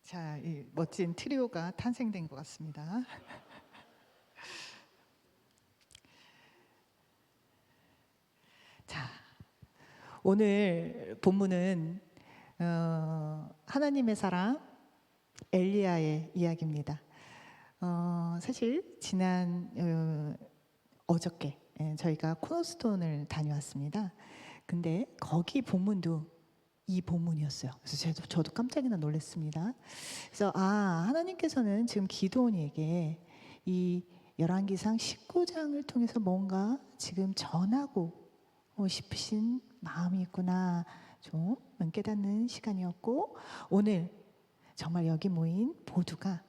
자, 이 멋진 트리오가 탄생된 것 같습니다. 자, 오늘 본문은 하나님의 사람 엘리야의 이야기입니다. 사실 지난 어저께 저희가 코너스톤을 다녀왔습니다. 근데 거기 본문도 이 본문이었어요. 그래서 저도 깜짝이나 놀랐습니다. 그래서 하나님께서는 지금 기드온에게 이 열왕기상 19장을 통해서 뭔가 지금 전하고 싶으신 마음이 있구나 좀 깨닫는 시간이었고, 오늘 정말 여기 모인 모두가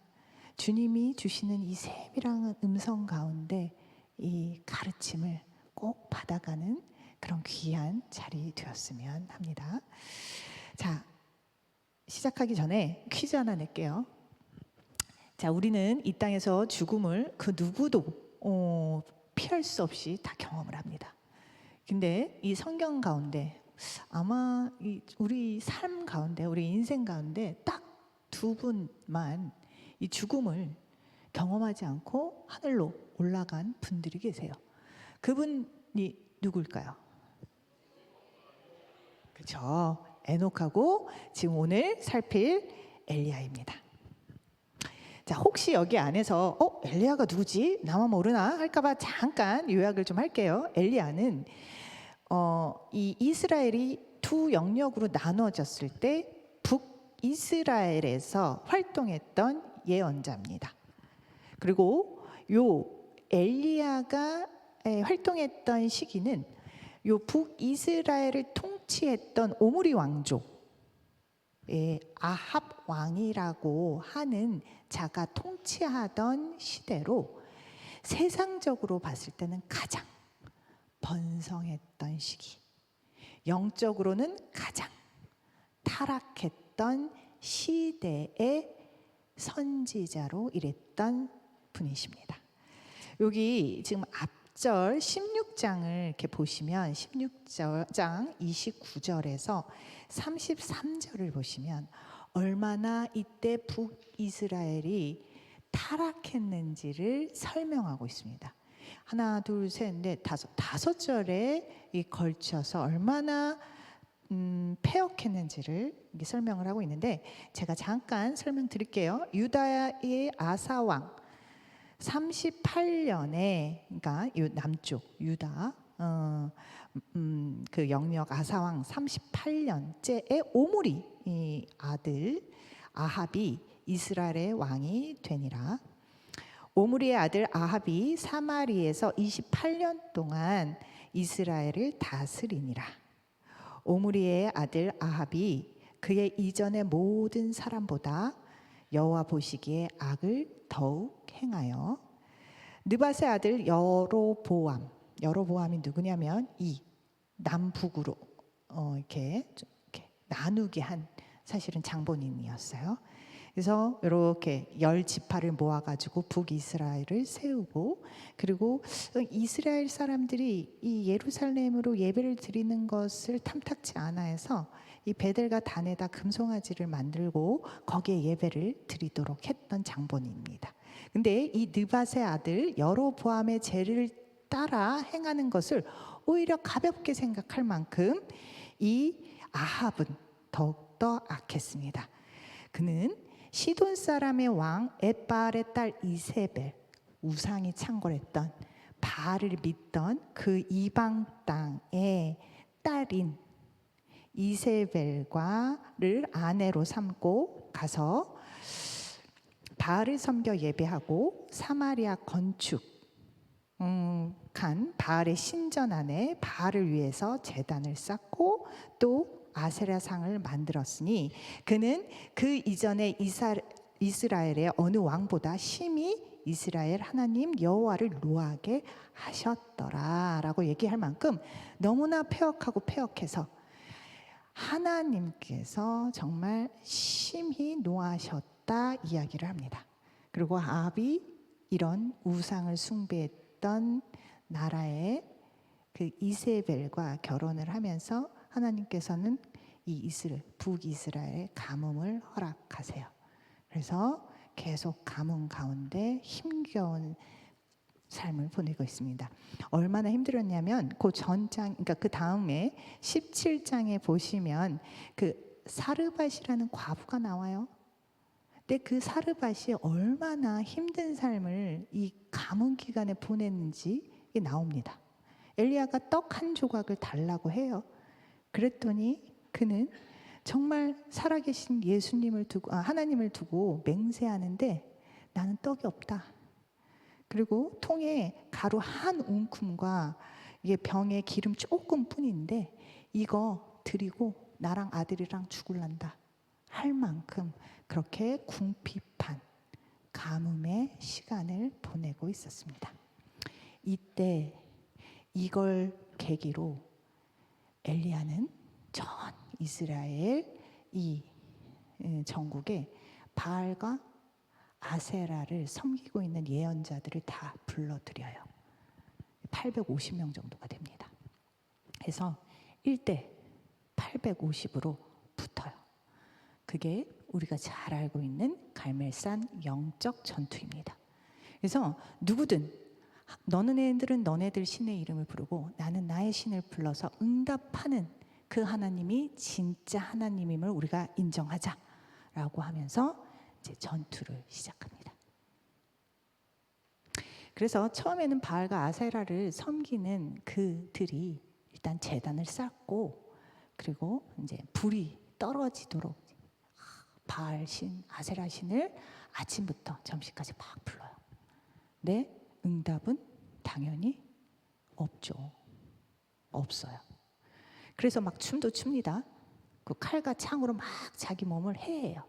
주님이 주시는 이 세밀한 음성 가운데 이 가르침을 꼭 받아가는 그런 귀한 자리 되었으면 합니다. 자, 시작하기 전에 퀴즈 하나 낼게요. 자, 우리는 이 땅에서 죽음을 그 누구도 피할 수 없이 다 경험을 합니다. 근데 이 성경 가운데 아마 우리 삶 가운데, 우리 인생 가운데 딱 두 분만 이 죽음을 경험하지 않고 하늘로 올라간 분들이 계세요. 그분이 누굴까요? 그렇죠. 에녹하고 지금 오늘 살필 엘리야입니다. 자, 혹시 여기 안에서 엘리야가 누구지? 나만 모르나? 할까봐 잠깐 요약을 좀 할게요. 엘리야는 이 이스라엘이 두 영역으로 나눠졌을 때 북이스라엘에서 활동했던 예언자입니다. 그리고 요 엘리야가 활동했던 시기는 요 북이스라엘을 통치했던 오므리 왕족의 아합 왕이라고 하는 자가 통치하던 시대로 세상적으로 봤을 때는 가장 번성했던 시기, 영적으로는 가장 타락했던 시대의 선지자로 일했던 분이십니다. 여기 지금 앞절 16장을 이렇게 보시면 16장 29절에서 33절을 보시면 얼마나 이때 북이스라엘이 타락했는지를 설명하고 있습니다. 하나, 둘, 셋, 넷, 다섯 절에 걸쳐서 얼마나 폐역했는지를 설명을 하고 있는데, 제가 잠깐 설명드릴게요. 유다의 아사왕 38년에, 그러니까 이 남쪽 유다 그 영역 아사왕 38년째에 오므리 이 아들 아합이 이스라엘의 왕이 되니라. 오므리의 아들 아합이 사마리에서 28년 동안 이스라엘을 다스리니라. 오므리의 아들 아합이 그의 이전의 모든 사람보다 여호와 보시기에 악을 더욱 행하여 느밧의 아들 여로보암이 누구냐면 이 남북으로 이렇게 나누게 한 사실은 장본인이었어요. 그래서 이렇게 10지파를 모아가지고 북이스라엘을 세우고, 그리고 이스라엘 사람들이 이 예루살렘으로 예배를 드리는 것을 탐탁지 않아 해서 이 베델과 단에다 금송아지를 만들고 거기에 예배를 드리도록 했던 장본인입니다. 근데 이 느밧의 아들 여로보암의 죄를 따라 행하는 것을 오히려 가볍게 생각할 만큼 이 아합은 더욱더 악했습니다. 그는 시돈 사람의 왕 엣바알의 딸 이세벨, 우상이 창궐했던 바알을 믿던 그 이방 땅의 딸인 이세벨과를 아내로 삼고 가서 바알을 섬겨 예배하고 사마리아 건축 간 바알의 신전 안에 바알을 위해서 제단을 쌓고 또 아세라상을 만들었으니 그는 그 이전에 이스라엘의 어느 왕보다 심히 이스라엘 하나님 여호와를 노하게 하셨더라 라고 얘기할 만큼 너무나 폐역하고 폐역해서 하나님께서 정말 심히 노하셨다 이야기를 합니다. 그리고 아합이 이런 우상을 숭배했던 나라의 그 이세벨과 결혼을 하면서 하나님께서는 이 북이스라엘의 가뭄을 허락하세요. 그래서 계속 가뭄 가운데 힘겨운 삶을 보내고 있습니다. 얼마나 힘들었냐면 그 전장, 그러니까 그 다음에 17장에 보시면 그 사르밧이라는 과부가 나와요. 근데 그 사르밧이 얼마나 힘든 삶을 이 가뭄 기간에 보냈는지 이게 나옵니다. 엘리야가 떡 한 조각을 달라고 해요. 그랬더니 그는 정말 살아계신 예수님을 두고 하나님을 두고 맹세하는데 나는 떡이 없다. 그리고 통에 가루 한 움큼과 이게 병에 기름 조금 뿐인데 이거 드리고 나랑 아들이랑 죽을란다 할 만큼 그렇게 궁핍한 가뭄의 시간을 보내고 있었습니다. 이때 이걸 계기로 엘리야는 전 이스라엘 이 전국에 바알과 아세라를 섬기고 있는 예언자들을 다 불러들여요. 850명 정도가 됩니다. 그래서 1대 850으로 붙어요. 그게 우리가 잘 알고 있는 갈멜산 영적 전투입니다. 그래서 누구든 너네들은 너네들 신의 이름을 부르고 나는 나의 신을 불러서 응답하는 그 하나님이 진짜 하나님임을 우리가 인정하자라고 하면서 이제 전투를 시작합니다. 그래서 처음에는 바알과 아세라를 섬기는 그들이 일단 제단을 쌓고 그리고 이제 불이 떨어지도록 바알 신, 아세라 신을 아침부터 점심까지 막 불러요. 근데 응답은 당연히 없죠. 없어요. 그래서 막 춤도 춥니다. 그 칼과 창으로 막 자기 몸을 해해요.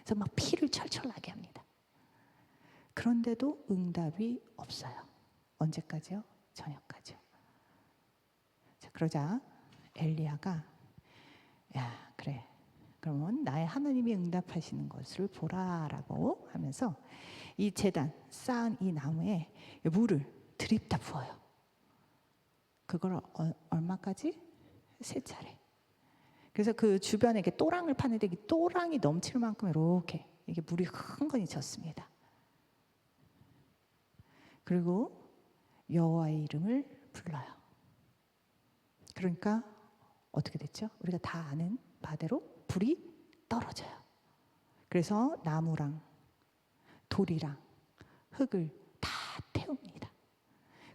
그래서 막 피를 철철 나게 합니다. 그런데도 응답이 없어요. 언제까지요? 저녁까지요. 자, 그러자 엘리야가 야 그래 그러면 나의 하나님이 응답하시는 것을 보라라고 하면서 이 제단 쌓은 이 나무에 물을 드립다 부어요. 그걸 얼마까지? 3차례. 그래서 그 주변에 이렇게 또랑을 파는데 이 또랑이 넘칠 만큼 이렇게 이게 물이 흥건히 졌습니다. 그리고 여호와의 이름을 불러요. 그러니까 어떻게 됐죠? 우리가 다 아는 바대로 불이 떨어져요. 그래서 나무랑 돌이랑 흙을 다 태웁니다.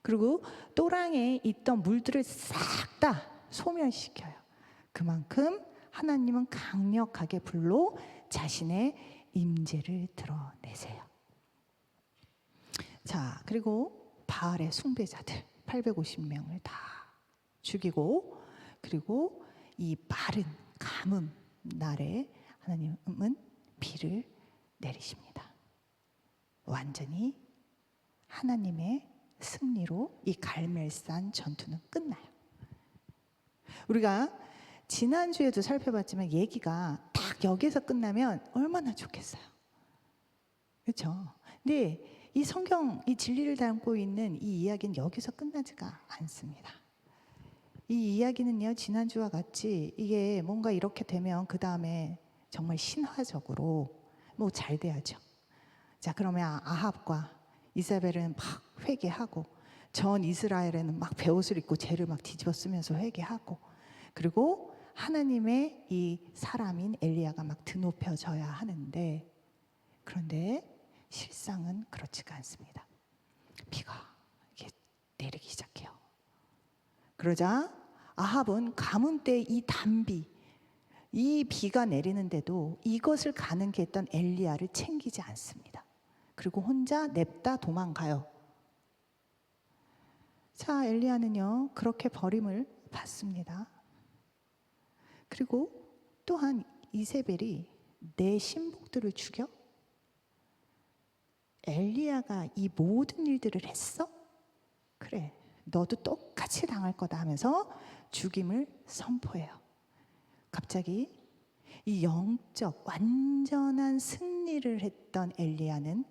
그리고 또랑에 있던 물들을 싹 다 소멸시켜요. 그만큼 하나님은 강력하게 불로 자신의 임재를 드러내세요. 자, 그리고 바알의 숭배자들 850명을 다 죽이고 그리고 이 마른 가뭄 날에 하나님은 비를 내리십니다. 완전히 하나님의 승리로 이 갈멜산 전투는 끝나요. 우리가 지난주에도 살펴봤지만 얘기가 딱 여기서 끝나면 얼마나 좋겠어요. 그렇죠? 근데 이 성경, 이 진리를 담고 있는 이 이야기는 여기서 끝나지가 않습니다. 이 이야기는요, 지난주와 같이 이게 뭔가 이렇게 되면 그 다음에 정말 신화적으로 뭐 잘 돼야죠. 자, 그러면 아합과 이사벨은 막 회개하고 전 이스라엘에는 막 베옷을 입고 죄를 막 뒤집어 쓰면서 회개하고 그리고 하나님의 이 사람인 엘리야가 막 드높여져야 하는데 그런데 실상은 그렇지가 않습니다. 비가 이렇게 내리기 시작해요. 그러자 아합은 가뭄 때 이 단비, 이 비가 내리는데도 이것을 가능케 했던 엘리야를 챙기지 않습니다. 그리고 혼자 냅다 도망가요. 자, 엘리야는요 그렇게 버림을 받습니다. 그리고 또한 이세벨이 내 신복들을 죽여? 엘리야가 이 모든 일들을 했어? 그래, 너도 똑같이 당할 거다 하면서 죽임을 선포해요. 갑자기 이 영적 완전한 승리를 했던 엘리야는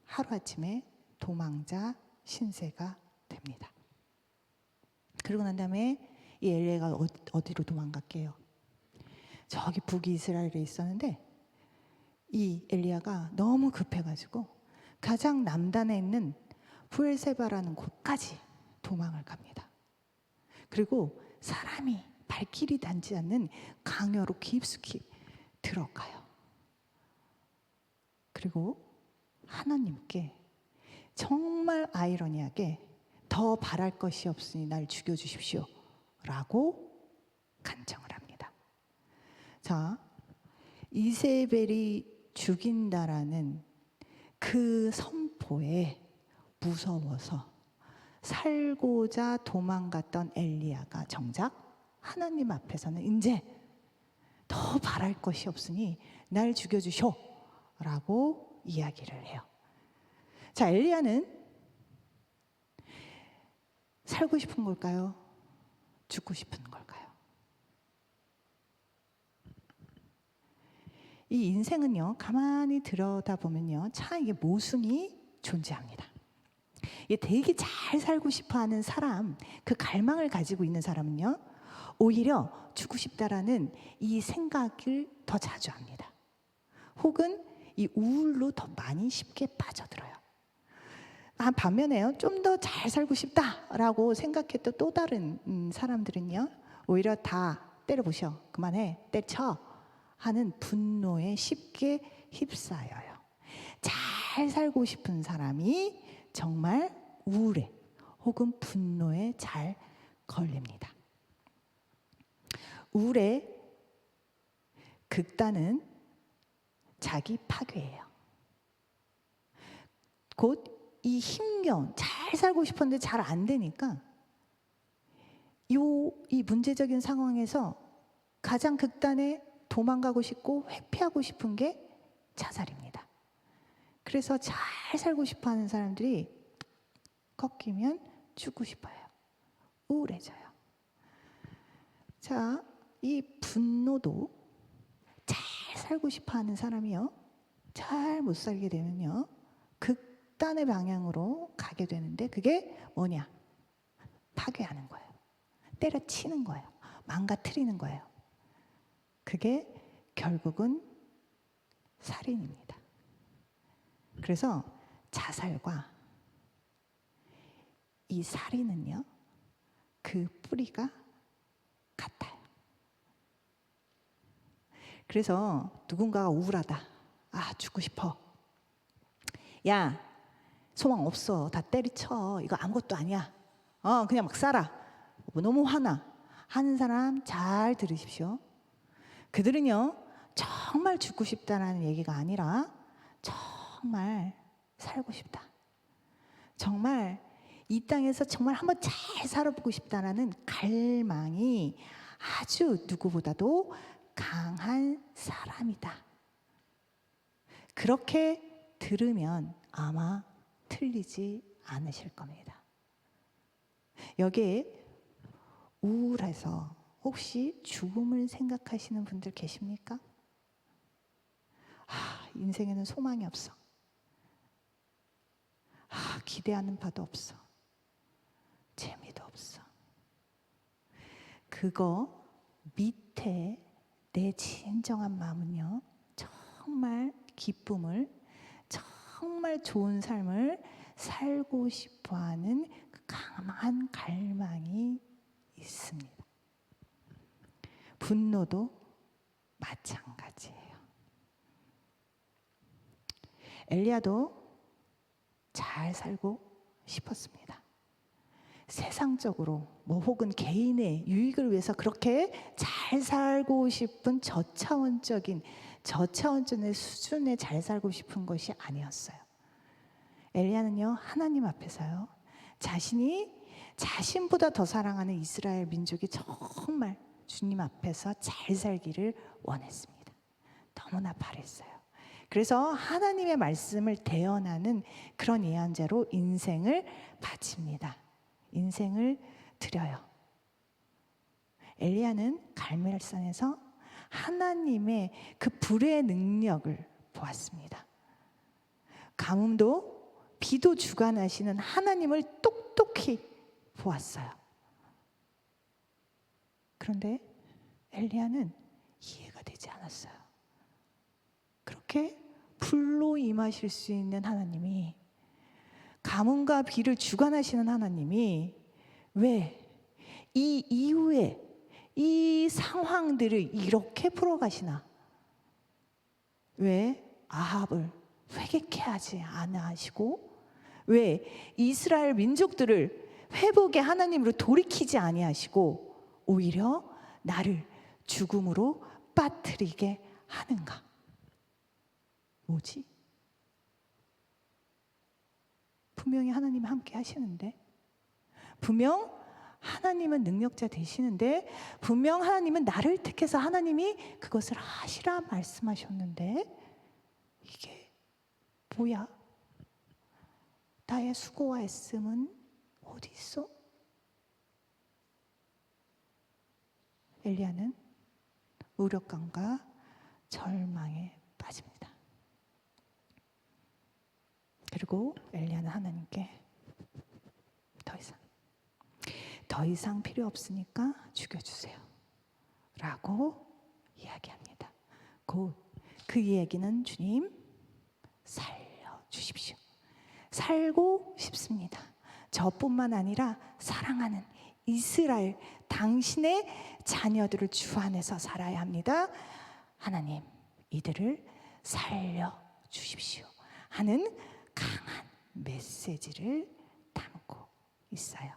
하루아침에 도망자 신세가 됩니다. 그러고 난 다음에 이 엘리야가 어디로 도망갈게요? 저기 북이스라엘에 있었는데 이 엘리야가 너무 급해가지고 가장 남단에 있는 부엘세바라는 곳까지 도망을 갑니다. 그리고 사람이 발길이 닿지 않는 강요로 깊숙이 들어가요. 그리고 하나님께 정말 아이러니하게 더 바랄 것이 없으니 날 죽여주십시오 라고 간청을 합니다. 자, 이세벨이 죽인다라는 그 선포에 무서워서 살고자 도망갔던 엘리야가 정작 하나님 앞에서는 이제 더 바랄 것이 없으니 날 죽여주쇼 라고 이야기를 해요. 자, 엘리야는 살고 싶은 걸까요? 죽고 싶은 걸까요? 이 인생은요, 가만히 들여다보면요, 참 이게 모순이 존재합니다. 이게 되게 잘 살고 싶어하는 사람, 그 갈망을 가지고 있는 사람은요, 오히려 죽고 싶다라는 이 생각을 더 자주 합니다. 혹은 이 우울로 더 많이 쉽게 빠져들어요. 반면에요, 좀 더 잘 살고 싶다라고 생각했던 또 다른 사람들은요, 오히려 다 때려부셔, 그만해, 때쳐 하는 분노에 쉽게 휩싸여요. 잘 살고 싶은 사람이 정말 우울에 혹은 분노에 잘 걸립니다. 우울의 극단은 자기 파괴예요. 곧 이 힘겨운, 잘 살고 싶었는데 잘 안 되니까 이 문제적인 상황에서 가장 극단에 도망가고 싶고 회피하고 싶은 게 자살입니다. 그래서 잘 살고 싶어 하는 사람들이 꺾이면 죽고 싶어요. 우울해져요. 자, 이 분노도 잘 살고 싶어 하는 사람이요, 잘 못 살게 되면요, 극단의 방향으로 가게 되는데 그게 뭐냐? 파괴하는 거예요. 때려치는 거예요. 망가뜨리는 거예요. 그게 결국은 살인입니다. 그래서 자살과 이 살인은요, 그 뿌리가 같아요. 그래서 누군가가 우울하다, 죽고 싶어, 야, 소망 없어, 다 때리쳐, 이거 아무것도 아니야, 그냥 막 살아, 너무 화나 하는 사람 잘 들으십시오. 그들은요, 정말 죽고 싶다는 얘기가 아니라 정말 살고 싶다, 정말 이 땅에서 정말 한번 잘 살아보고 싶다는 갈망이 아주 누구보다도 강한 사람이다. 그렇게 들으면 아마 틀리지 않으실 겁니다. 여기에 우울해서 혹시 죽음을 생각하시는 분들 계십니까? 인생에는 소망이 없어. 기대하는 바도 없어. 재미도 없어. 그거 밑에 내 진정한 마음은요, 정말 기쁨을, 정말 좋은 삶을 살고 싶어하는 그 강한 갈망이 있습니다. 분노도 마찬가지예요. 엘리야도 잘 살고 싶었습니다. 세상적으로 혹은 개인의 유익을 위해서 그렇게 잘 살고 싶은 저차원적인 수준에 잘 살고 싶은 것이 아니었어요. 엘리야는요, 하나님 앞에서요, 자신보다 더 사랑하는 이스라엘 민족이 정말 주님 앞에서 잘 살기를 원했습니다. 너무나 바랬어요. 그래서 하나님의 말씀을 대언하는 그런 예언자로 인생을 바칩니다. 인생을 드려요. 엘리야는 갈멜산에서 하나님의 그 불의 능력을 보았습니다. 가뭄도 비도 주관하시는 하나님을 똑똑히 보았어요. 그런데 엘리야는 이해가 되지 않았어요. 그렇게 불로 임하실 수 있는 하나님이, 가뭄과 비를 주관하시는 하나님이 왜 이 이후에 이 상황들을 이렇게 풀어가시나? 왜 아합을 회개케 하지 아니하시고, 왜 이스라엘 민족들을 회복의 하나님으로 돌이키지 아니하시고 오히려 나를 죽음으로 빠뜨리게 하는가? 뭐지? 분명히 하나님이 함께 하시는데, 분명 하나님은 능력자 되시는데, 분명 하나님은 나를 택해서 하나님이 그것을 하시라 말씀하셨는데, 이게 뭐야? 나의 수고와 애씀은 어디 있어? 엘리야는 무력감과 절망에 빠집니다. 그리고 엘리야는 하나님께 더 이상 필요 없으니까 죽여주세요 라고 이야기합니다. 곧 그 이야기는 주님 살려주십시오. 살고 싶습니다. 저뿐만 아니라 사랑하는 이스라엘 당신의 자녀들을 주 안에서 살아야 합니다. 하나님 이들을 살려주십시오 하는 강한 메시지를 담고 있어요.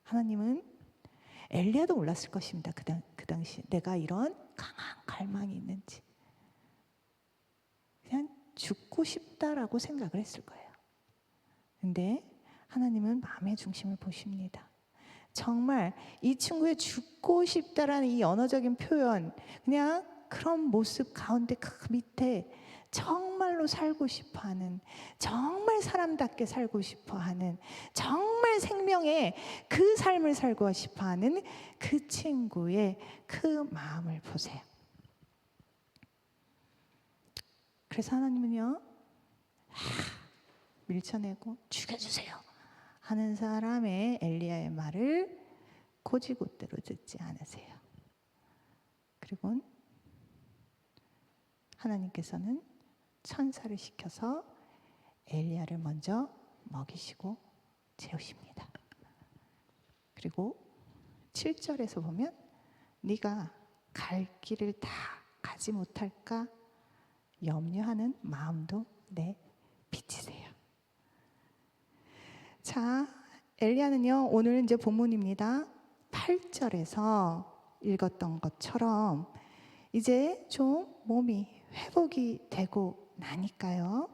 하나님은 엘리야도 몰랐을 것입니다. 그 당시 내가 이런 강한 갈망이 있는지. 그냥 죽고 싶다라고 생각을 했을 거예요. 근데 하나님은 마음의 중심을 보십니다. 정말 이 친구의 죽고 싶다라는 이 언어적인 표현, 그냥 그런 모습 가운데 그 밑에 정말로 살고 싶어하는, 정말 사람답게 살고 싶어하는, 정말 생명의 그 삶을 살고 싶어하는 그 친구의 그 마음을 보세요. 그래서 하나님은요, 밀쳐내고 죽여주세요 하는 사람의 엘리야의 말을 고지곳대로 듣지 않으세요. 그리고 하나님께서는 천사를 시켜서 엘리야를 먼저 먹이시고 재우십니다. 그리고 7절에서 보면 네가 갈 길을 다 가지 못할까 염려하는 마음도 비치세요. 자, 엘리야는요, 오늘 이제 본문입니다. 8절에서 읽었던 것처럼 이제 좀 몸이 회복이 되고 나니까요,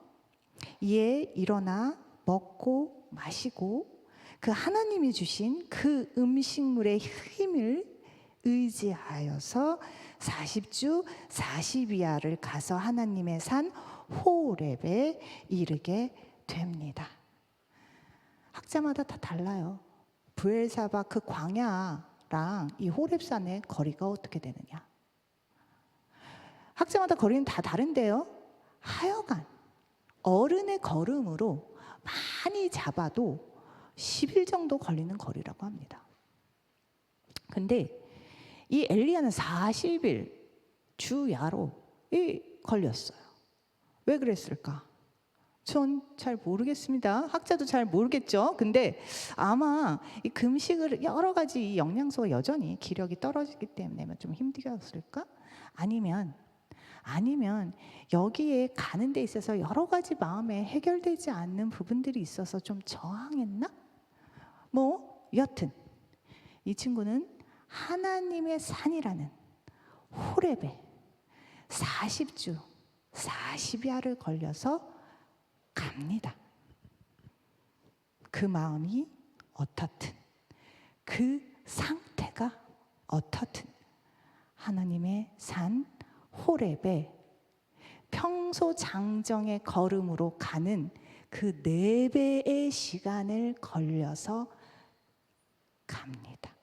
이에 일어나 먹고 마시고 그 하나님이 주신 그 음식물의 힘을 의지하여서 40주 40야를 가서 하나님의 산 호렙에 이르게 됩니다. 학자마다 다 달라요. 브엘사바 그 광야랑 이 호렙산의 거리가 어떻게 되느냐. 학자마다 거리는 다 다른데요, 하여간 어른의 걸음으로 많이 잡아도 10일 정도 걸리는 거리라고 합니다. 근데 이 엘리야는 40일 주야로 걸렸어요. 왜 그랬을까? 전 잘 모르겠습니다. 학자도 잘 모르겠죠. 근데 아마 이 금식을 여러 가지 영양소가 여전히 기력이 떨어지기 때문에 좀 힘들었을까? 아니면 여기에 가는 데 있어서 여러 가지 마음에 해결되지 않는 부분들이 있어서 좀 저항했나? 여튼 이 친구는 하나님의 산이라는 호렙에 40주 40야를 걸려서 갑니다. 그 마음이 어떻든, 그 상태가 어떻든 하나님의 산 호렙에 평소 장정의 걸음으로 가는 그 4배의 시간을 걸려서 갑니다.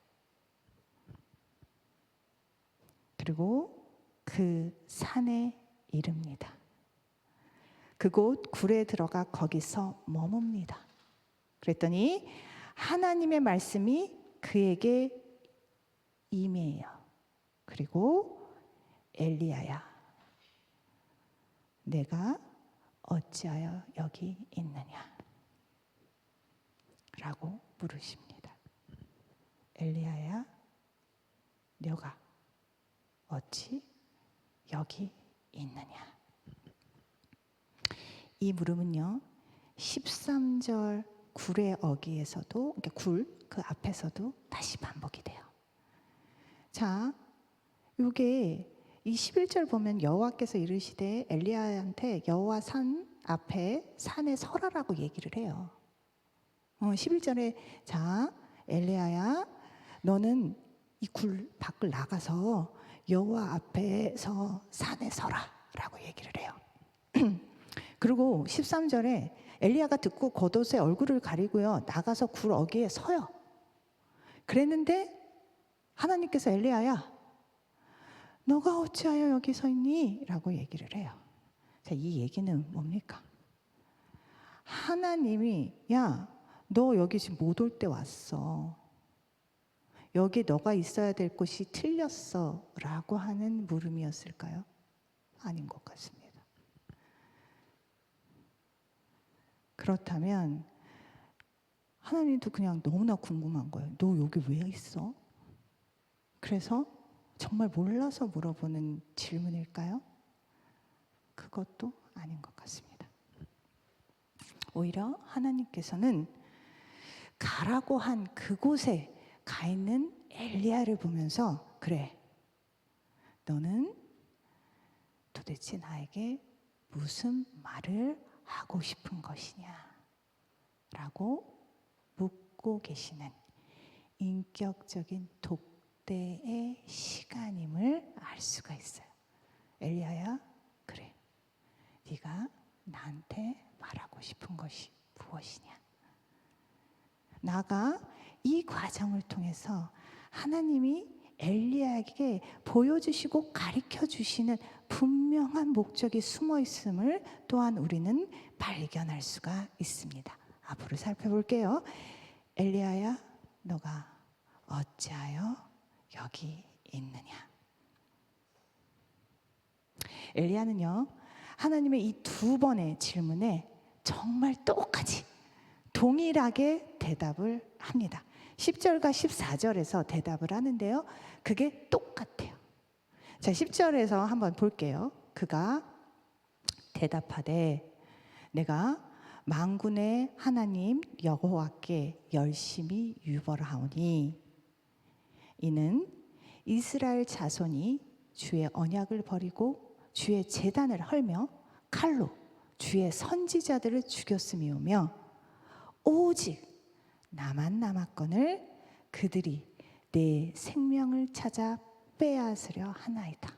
그리고 그 산에 이릅니다. 그곳 굴에 들어가 거기서 머뭅니다. 그랬더니 하나님의 말씀이 그에게 임해요. 그리고 엘리야야, 내가 어찌하여 여기 있느냐? 라고 물으십니다. 엘리야야, 너가 어찌 여기 있느냐? 이 물음은요, 13절 굴의 어기에서도, 그 앞에서도 다시 반복이 돼요. 자, 이게 이 11절 보면 여호와께서 이르시되 엘리야한테 여호와 산 앞에 산에 서라라고 얘기를 해요. 11절에 자 엘리야야, 너는 이 굴 밖을 나가서 여호와 앞에서 산에 서라라고 얘기를 해요. 그리고 13절에 엘리야가 듣고 겉옷에 얼굴을 가리고요, 나가서 굴 어귀에 서요. 그랬는데 하나님께서 엘리야야, 너가 어찌하여 여기 서 있니? 라고 얘기를 해요. 자, 이 얘기는 뭡니까? 하나님이 야, 너 여기 지금 못 올 때 왔어. 여기 너가 있어야 될 곳이 틀렸어 라고 하는 물음이었을까요? 아닌 것 같습니다. 그렇다면 하나님도 그냥 너무나 궁금한 거예요. 너 여기 왜 있어? 그래서 정말 몰라서 물어보는 질문일까요? 그것도 아닌 것 같습니다. 오히려 하나님께서는 가라고 한 그곳에 가 있는 엘리야를 보면서 그래, 너는 도대체 나에게 무슨 말을 하고 싶은 것이냐? 라고 묻고 계시는 인격적인 독대의 시간임을 알 수가 있어요. 엘리야야, 그래, 네가 나한테 말하고 싶은 것이 무엇이냐? 나가 이 과정을 통해서 하나님이 엘리야에게 보여주시고 가르쳐 주시는 분명한 목적이 숨어 있음을 또한 우리는 발견할 수가 있습니다. 앞으로 살펴볼게요. 엘리야야, 너가 어찌하여 여기 있느냐? 엘리야는요, 하나님의 이 두 번의 질문에 정말 똑같이 동일하게 대답을 합니다. 10절과 14절에서 대답을 하는데요, 그게 똑같아요. 자, 10절에서 한번 볼게요. 그가 대답하되 내가 만군의 하나님 여호와께 열심히 유벌하오니 이는 이스라엘 자손이 주의 언약을 버리고 주의 제단을 헐며 칼로 주의 선지자들을 죽였음이오며 오직 나만 남았거늘 그들이 내 생명을 찾아 빼앗으려 하나이다.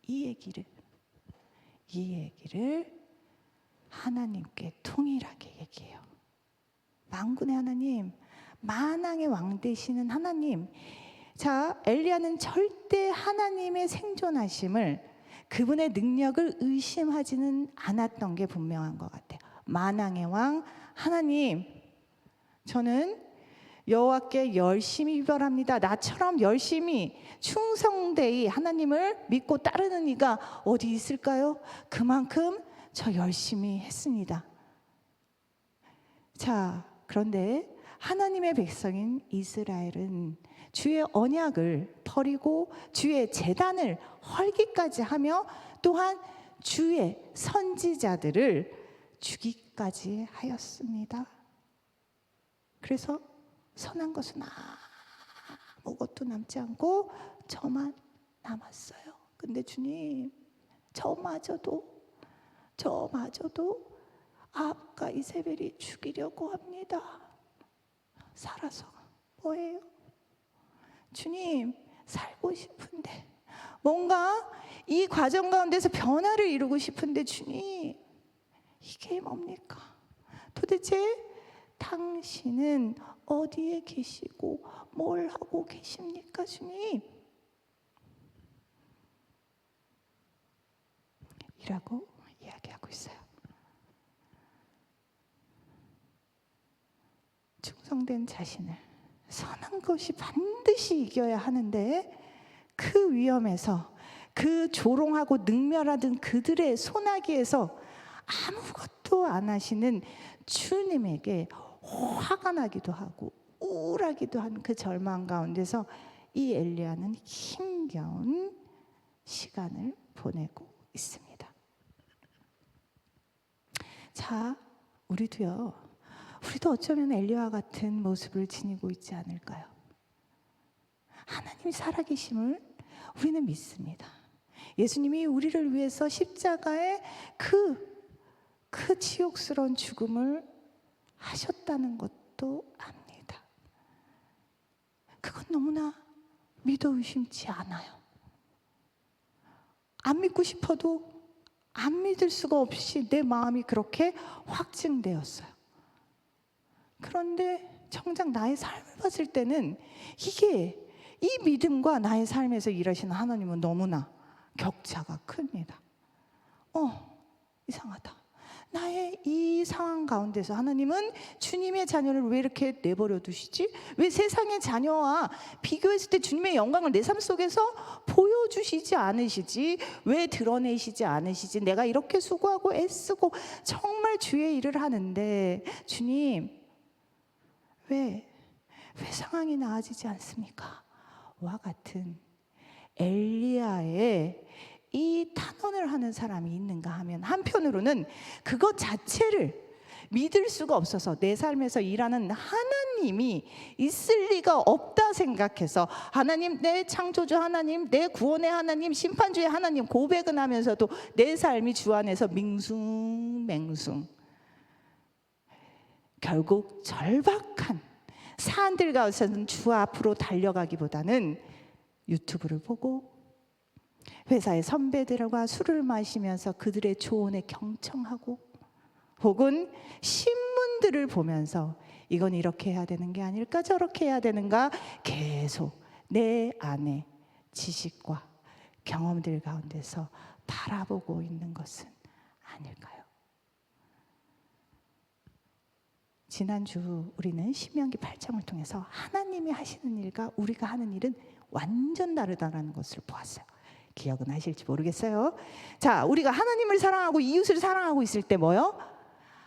이 얘기를 하나님께 통일하게 얘기해요. 만군의 하나님, 만왕의 왕 되시는 하나님. 자, 엘리야는 절대 하나님의 생존하심을, 그분의 능력을 의심하지는 않았던 게 분명한 것 같아요. 만왕의 왕 하나님, 저는 여호와께 열심히 유별합니다. 나처럼 열심히 충성되이 하나님을 믿고 따르는 이가 어디 있을까요? 그만큼 저 열심히 했습니다. 자, 그런데 하나님의 백성인 이스라엘은 주의 언약을 버리고 주의 제단을 헐기까지 하며 또한 주의 선지자들을 죽이까지 하였습니다. 그래서 선한 것은 아무것도 남지 않고 저만 남았어요. 근데 주님, 저마저도 아합과 이세벨이 죽이려고 합니다. 살아서 뭐예요? 주님, 살고 싶은데, 뭔가 이 과정 가운데서 변화를 이루고 싶은데 주님, 이게 뭡니까? 도대체 당신은 어디에 계시고 뭘 하고 계십니까, 주님? 이라고 이야기하고 있어요. 충성된 자신을, 선한 것이 반드시 이겨야 하는데 그 위험에서, 그 조롱하고 능멸하던 그들의 소나기에서 아무것도 안 하시는 주님에게 화가 나기도 하고 우울하기도 한 그 절망 가운데서 이 엘리야는 힘겨운 시간을 보내고 있습니다. 자, 우리도 어쩌면 엘리야와 같은 모습을 지니고 있지 않을까요? 하나님이 살아계심을 우리는 믿습니다. 예수님이 우리를 위해서 십자가에 그 치욕스러운 죽음을 하셨다는 것도 압니다. 그건 너무나 믿어 의심치 않아요. 안 믿고 싶어도 안 믿을 수가 없이 내 마음이 그렇게 확증되었어요. 그런데 정작 나의 삶을 봤을 때는 이게 이 믿음과 나의 삶에서 일하시는 하나님은 너무나 격차가 큽니다. 이상하다. 나의 이 상황 가운데서 하나님은 주님의 자녀를 왜 이렇게 내버려 두시지? 왜 세상의 자녀와 비교했을 때 주님의 영광을 내 삶 속에서 보여주시지 않으시지? 왜 드러내시지 않으시지? 내가 이렇게 수고하고 애쓰고 정말 주의 일을 하는데 주님 왜 상황이 나아지지 않습니까? 와 같은 엘리야의 이 탄원을 하는 사람이 있는가 하면 한편으로는 그것 자체를 믿을 수가 없어서 내 삶에서 일하는 하나님이 있을 리가 없다 생각해서 하나님, 내 창조주 하나님, 내 구원의 하나님, 심판주의 하나님 고백은 하면서도 내 삶이 주 안에서 밍숭맹숭 결국 절박한 사람들 가운데서는 주 앞으로 달려가기보다는 유튜브를 보고 회사의 선배들과 술을 마시면서 그들의 조언에 경청하고 혹은 신문들을 보면서 이건 이렇게 해야 되는 게 아닐까 저렇게 해야 되는가 계속 내 안에 지식과 경험들 가운데서 바라보고 있는 것은 아닐까요? 지난주 우리는 신명기 8장을 통해서 하나님이 하시는 일과 우리가 하는 일은 완전 다르다는 것을 보았어요. 기억은 하실지 모르겠어요. 자, 우리가 하나님을 사랑하고 이웃을 사랑하고 있을 때 뭐요?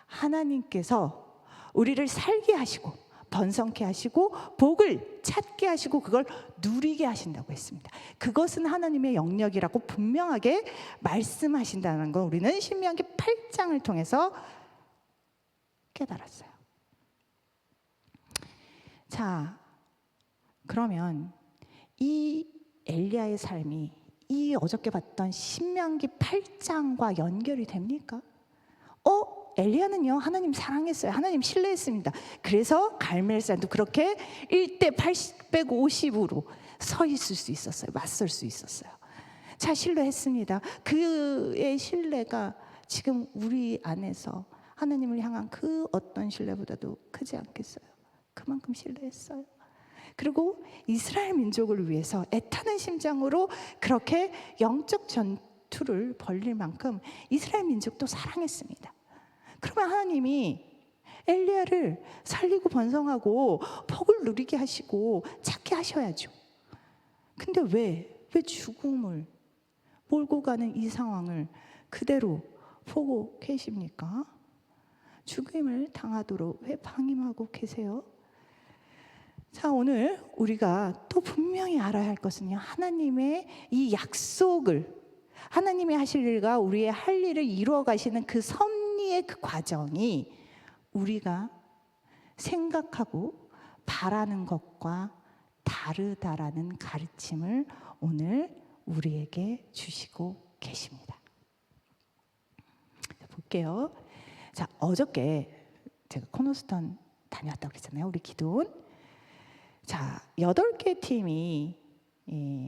하나님께서 우리를 살게 하시고 번성케 하시고 복을 찾게 하시고 그걸 누리게 하신다고 했습니다. 그것은 하나님의 영역이라고 분명하게 말씀하신다는 건 우리는 신명기 8장을 통해서 깨달았어요. 자, 그러면 이 엘리야의 삶이 이 어저께 봤던 신명기 8장과 연결이 됩니까? 엘리야는요 하나님 사랑했어요. 하나님 신뢰했습니다. 그래서 갈멜산도 그렇게 1대 850으로 서 있을 수 있었어요. 맞설 수 있었어요. 자, 신뢰했습니다. 그의 신뢰가 지금 우리 안에서 하나님을 향한 그 어떤 신뢰보다도 크지 않겠어요? 그만큼 신뢰했어요. 그리고 이스라엘 민족을 위해서 애타는 심장으로 그렇게 영적 전투를 벌릴 만큼 이스라엘 민족도 사랑했습니다. 그러면 하나님이 엘리야를 살리고 번성하고 복을 누리게 하시고 찾게 하셔야죠. 근데 왜 죽음을 몰고 가는 이 상황을 그대로 보고 계십니까? 죽음을 당하도록 왜 방임하고 계세요? 자, 오늘 우리가 또 분명히 알아야 할 것은요, 하나님의 이 약속을, 하나님이 하실 일과 우리의 할 일을 이루어 가시는 그 섭리의 그 과정이 우리가 생각하고 바라는 것과 다르다라는 가르침을 오늘 우리에게 주시고 계십니다. 자, 볼게요. 자, 어저께 제가 코너스턴 다녀왔다고 그랬잖아요. 우리 기도원. 자, 8개 팀이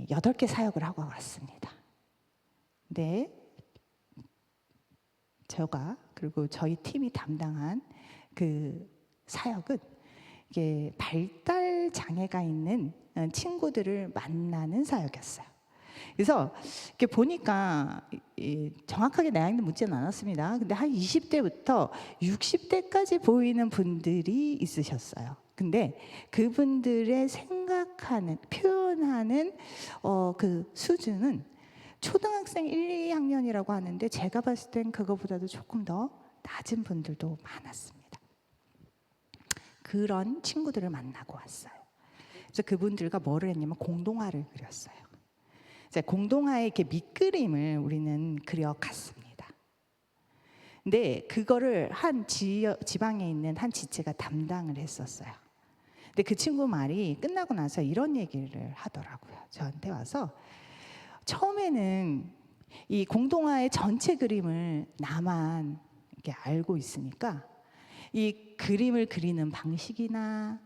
8개 사역을 하고 왔습니다. 근데 제가 그리고 저희 팀이 담당한 그 사역은 이게 발달 장애가 있는 친구들을 만나는 사역이었어요. 그래서 이렇게 보니까 정확하게 나이는 묻지는 않았습니다. 근데 한 20대부터 60대까지 보이는 분들이 있으셨어요. 근데 그분들의 생각하는, 표현하는 그 수준은 초등학생 1, 2학년이라고 하는데 제가 봤을 땐 그거보다도 조금 더 낮은 분들도 많았습니다. 그런 친구들을 만나고 왔어요. 그래서 그분들과 뭐를 했냐면 공동화를 그렸어요. 공동화의 이렇게 밑그림을 우리는 그려갔습니다. 근데 그거를 한 지방에 있는 한 지체가 담당을 했었어요. 근데 그 친구 말이 끝나고 나서 이런 얘기를 하더라고요. 저한테 와서 처음에는 이 공동화의 전체 그림을 나만 이렇게 알고 있으니까 이 그림을 그리는 방식이나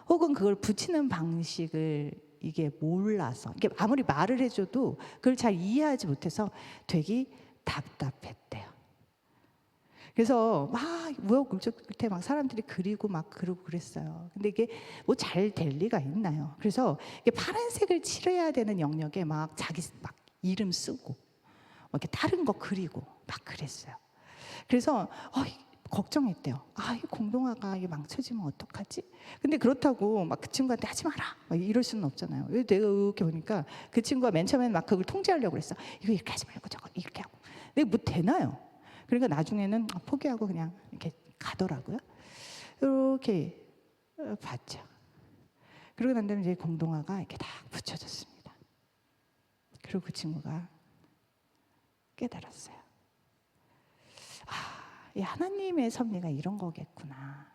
혹은 그걸 붙이는 방식을 이게 몰라서 이게 아무리 말을 해줘도 그걸 잘 이해하지 못해서 되게 답답했대요. 그래서 막 우여곡절 끝에 막 사람들이 그리고 막 그러고 그랬어요. 근데 이게 뭐 잘 될 리가 있나요? 그래서 이게 파란색을 칠해야 되는 영역에 막 자기 막 이름 쓰고 막 이렇게 다른 거 그리고 막 그랬어요. 그래서 걱정했대요. 이 공동화가 이게 망쳐지면 어떡하지? 근데 그렇다고 막 그 친구한테 하지 마라 막 이럴 수는 없잖아요. 내가 이렇게 보니까 그 친구가 맨 처음에는 막 그걸 통제하려고 그랬어. 이거 이렇게 하지 말고 저거 이렇게 하고. 근데 뭐 되나요? 그러니까 나중에는 포기하고 그냥 이렇게 가더라고요. 이렇게 봤죠. 그러고 난 다음에 이제 공동화가 이렇게 딱 붙여졌습니다. 그리고 그 친구가 깨달았어요. 이 하나님의 섭리가 이런 거겠구나.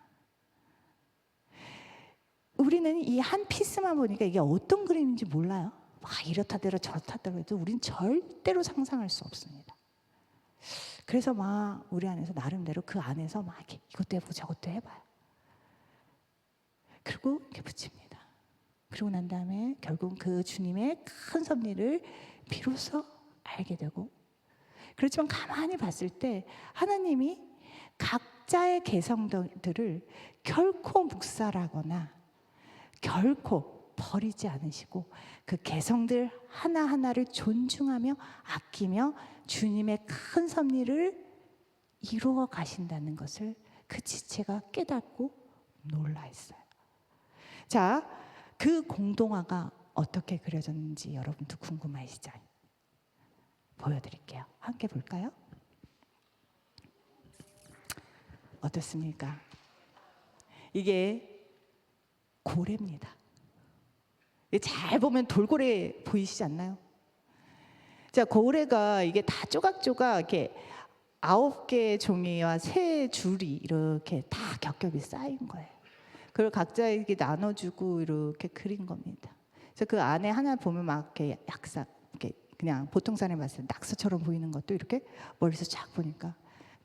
우리는 이 한 피스만 보니까 이게 어떤 그림인지 몰라요. 이렇다더라 저렇다더라 해도 우리는 절대로 상상할 수 없습니다. 그래서 막 우리 안에서 나름대로 그 안에서 막 이렇게 이것도 해보고 저것도 해봐요. 그리고 이렇게 붙입니다. 그러고 난 다음에 결국 그 주님의 큰 섭리를 비로소 알게 되고, 그렇지만 가만히 봤을 때 하나님이 각자의 개성들을 결코 묵살하거나 결코 버리지 않으시고 그 개성들 하나하나를 존중하며 아끼며 주님의 큰 섭리를 이루어 가신다는 것을 그 지체가 깨닫고 놀라했어요. 자, 그 공동화가 어떻게 그려졌는지 여러분도 궁금하시죠? 보여드릴게요. 함께 볼까요? 어떻습니까? 이게 고래입니다. 잘 보면 돌고래 보이시지 않나요? 자, 고래가 이게 다 조각조각 이렇게 9개의 종이와 3줄이 이렇게 다 겹겹이 쌓인 거예요. 그걸 각자에게 나눠주고 이렇게 그린 겁니다. 그래서 그 안에 하나 보면 막 이렇게 이렇게 그냥 보통 사람이 봤을 때 낙서처럼 보이는 것도 이렇게 멀리서 쫙 보니까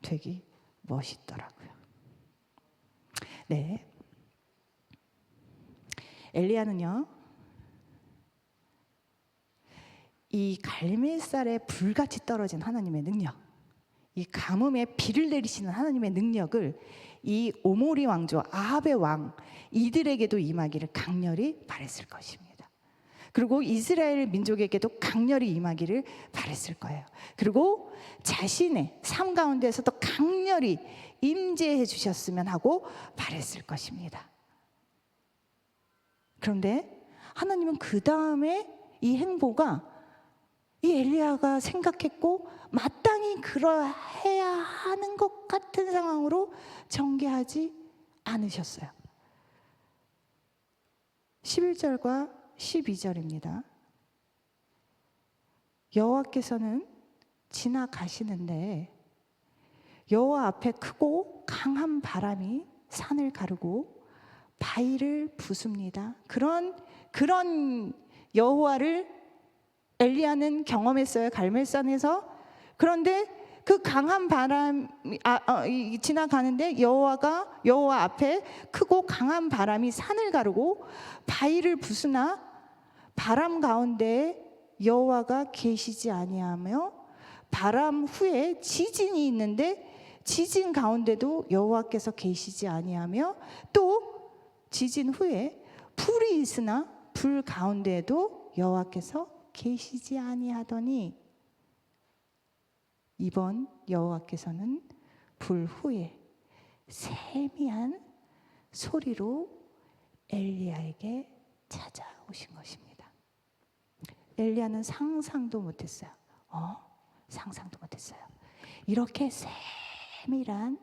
되게 멋있더라고요. 네. 엘리야는요, 이 갈멜살에 불같이 떨어진 하나님의 능력, 이 가뭄에 비를 내리시는 하나님의 능력을 이 오모리 왕조 아합의 왕 이들에게도 임하기를 강렬히 바랬을 것입니다. 그리고 이스라엘 민족에게도 강렬히 임하기를 바랬을 거예요. 그리고 자신의 삶 가운데서도 강렬히 임재해 주셨으면 하고 바랬을 것입니다. 그런데 하나님은 그 다음에 이 행보가 이 엘리야가 생각했고 마땅히 그러해야 하는 것 같은 상황으로 전개하지 않으셨어요. 11절과 12절입니다. 여호와께서는 지나가시는데 여호와 앞에 크고 강한 바람이 산을 가르고 바위를 부숩니다. 그런 여호와를 엘리야는 경험했어요. 갈멜산에서. 그런데 그 강한 바람이 지나가는데 여호와 앞에 크고 강한 바람이 산을 가르고 바위를 부수나 바람 가운데 여호와가 계시지 아니하며 바람 후에 지진이 있는데 지진 가운데도 여호와께서 계시지 아니하며 또 지진 후에 불이 있으나 불 가운데에도 여호와께서 계시지 아니하더니 이번 여호와께서는 불 후에 세미한 소리로 엘리야에게 찾아오신 것입니다. 엘리야는 상상도 못했어요. 상상도 못했어요. 이렇게 세밀한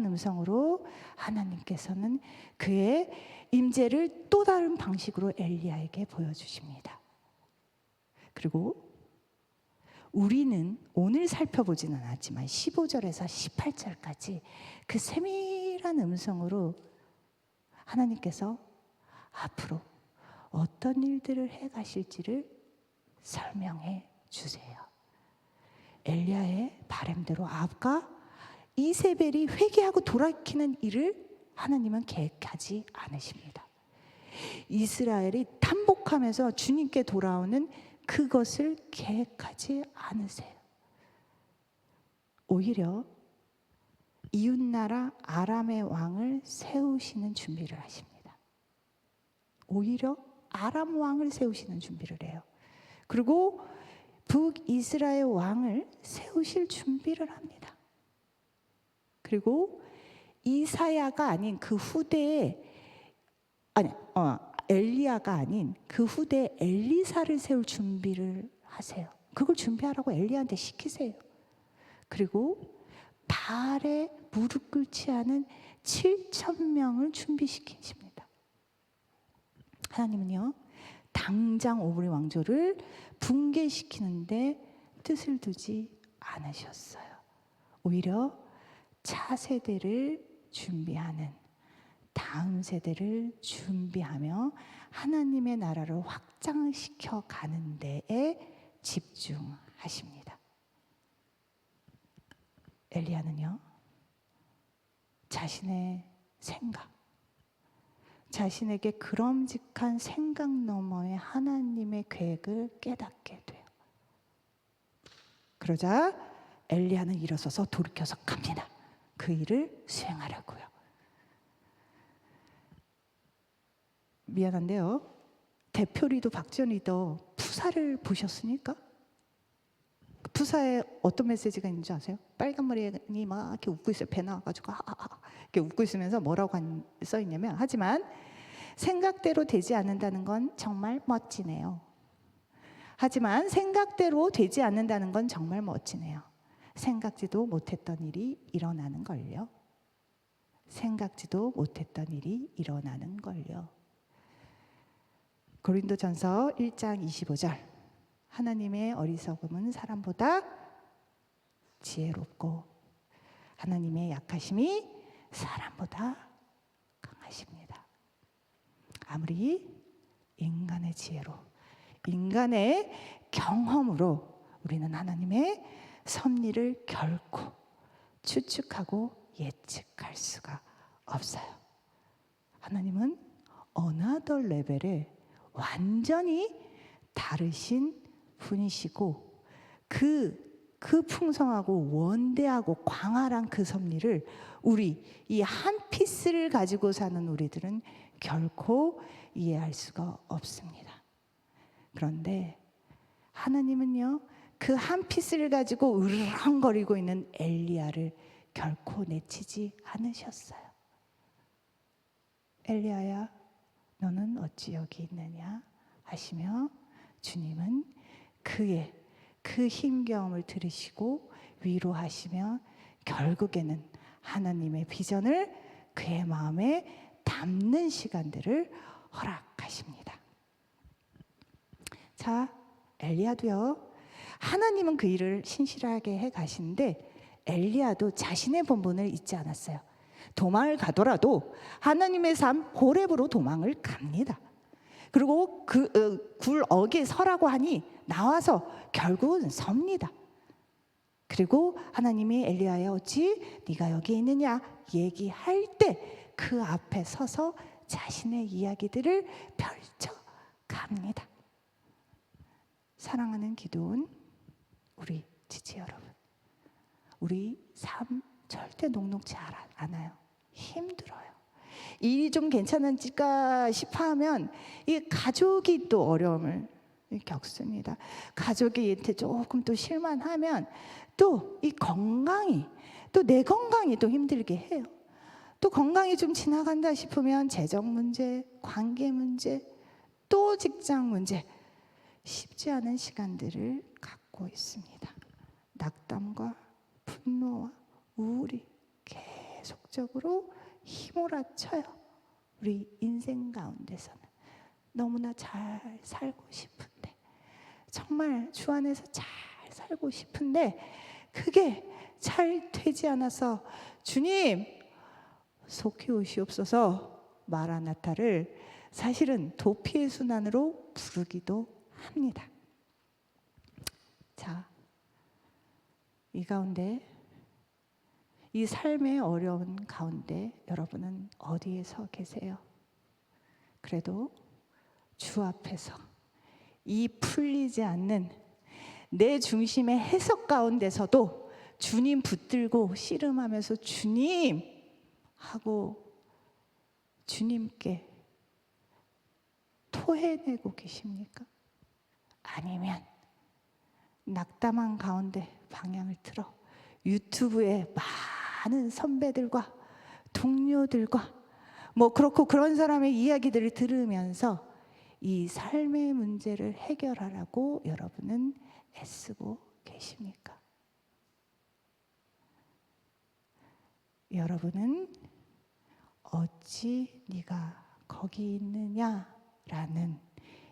음성으로 하나님께서는 그의 임재를 또 다른 방식으로 엘리야에게 보여주십니다. 그리고 우리는 오늘 살펴보지는 않았지만 15절에서 18절까지 그 세밀한 음성으로 하나님께서 앞으로 어떤 일들을 해가실지를 설명해 주세요. 엘리야의 바람대로 아합과 이세벨이 회개하고 돌이키는 일을 하나님은 계획하지 않으십니다. 이스라엘이 탄복하면서 주님께 돌아오는 그것을 계획하지 않으세요. 오히려 이웃나라 아람의 왕을 세우시는 준비를 하십니다. 오히려 아람 왕을 세우시는 준비를 해요. 그리고 북이스라엘 왕을 세우실 준비를 합니다. 그리고 이사야가 아닌 그 후대에 엘리야가 아닌 그 후대에 엘리사를 세울 준비를 하세요. 그걸 준비하라고 엘리야한테 시키세요. 그리고 바알에 무릎 꿇지 않은 7,000명을 준비시키십니다. 하나님은요, 당장 오므리 왕조를 붕괴시키는데 뜻을 두지 않으셨어요. 오히려 차세대를 준비하는, 다음 세대를 준비하며 하나님의 나라를 확장시켜 가는 데에 집중하십니다. 엘리야는요, 자신의 생각, 자신에게 그럼직한 생각 너머의 하나님의 계획을 깨닫게 돼요. 그러자 엘리야는 일어서서 돌이켜서 갑니다. 그 일을 수행하려고요. 미안한데요, 대표 리더 박지원 리더 푸사를 보셨습니까? 푸사에 어떤 메시지가 있는지 아세요? 빨간 머리니 막 이렇게 웃고 있어요. 배 나와가지고 이렇게 웃고 있으면서 뭐라고 써 있냐면, 하지만 생각대로 되지 않는다는 건 정말 멋지네요. 하지만 생각대로 되지 않는다는 건 정말 멋지네요. 생각지도 못했던 일이 일어나는 걸요. 생각지도 못했던 일이 일어나는 걸요. 고린도전서 1장 25절. 하나님의 어리석음은 사람보다 지혜롭고 하나님의 약하심이 사람보다 강하십니다. 아무리 인간의 지혜로, 인간의 경험으로 우리는 하나님의 섭리를 결코 추측하고 예측할 수가 없어요. 하나님은 어나더 레벨의 완전히 다르신 분이시고 그 풍성하고 원대하고 광활한 그 섭리를 우리 이 한 피스를 가지고 사는 우리들은 결코 이해할 수가 없습니다. 그런데 하나님은요, 그 한 피스를 가지고 으르렁거리고 있는 엘리야를 결코 내치지 않으셨어요. 엘리야야, 너는 어찌 여기 있느냐 하시며 주님은 그의 그 힘겨움을 들으시고 위로하시며 결국에는 하나님의 비전을 그의 마음에 담는 시간들을 허락하십니다. 자, 엘리야도요, 하나님은 그 일을 신실하게 해 가시는데 엘리야도 자신의 본분을 잊지 않았어요. 도망을 가더라도 하나님의 삶 호렙으로 도망을 갑니다. 그리고 그 굴억에 서라고 하니 나와서 결국은 섭니다. 그리고 하나님이 엘리야야 어찌 네가 여기 있느냐 얘기할 때 그 앞에 서서 자신의 이야기들을 펼쳐 갑니다. 사랑하는 기도원, 우리 지체 여러분, 우리 삶 절대 녹록지 않아요. 힘들어요. 일이 좀 괜찮을까 싶어 하면 이 가족이 또 어려움을 겪습니다. 가족이 조금 또 실만하면 또 이 건강이, 또 내 건강이 또 힘들게 해요. 또 건강이 좀 지나간다 싶으면 재정 문제, 관계 문제, 또 직장 문제, 쉽지 않은 시간들을 갖고 살고 있습니다. 낙담과 분노와 우울이 계속적으로 휘몰아쳐요. 우리 인생 가운데서는 너무나 잘 살고 싶은데, 정말 주 안에서 잘 살고 싶은데 그게 잘 되지 않아서 주님 속히 오시옵소서 마라나타를 사실은 도피의 순환으로 부르기도 합니다. 자, 이 가운데, 이 삶의 어려운 가운데 여러분은 어디에 서 계세요? 그래도 주 앞에서 이 풀리지 않는 내 중심의 해석 가운데서도 주님 붙들고 씨름하면서 주님 하고 주님께 토해내고 계십니까? 아니면 낙담한 가운데 방향을 틀어 유튜브에 많은 선배들과 동료들과 그렇고 그런 사람의 이야기들을 들으면서 이 삶의 문제를 해결하라고 여러분은 애쓰고 계십니까? 여러분은 어찌 네가 거기 있느냐라는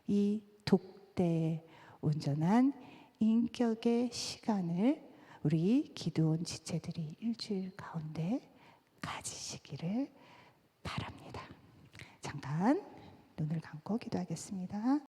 이 독대의 온전한 인격의 시간을 우리 기도원 지체들이 일주일 가운데 가지시기를 바랍니다. 잠깐 눈을 감고 기도하겠습니다.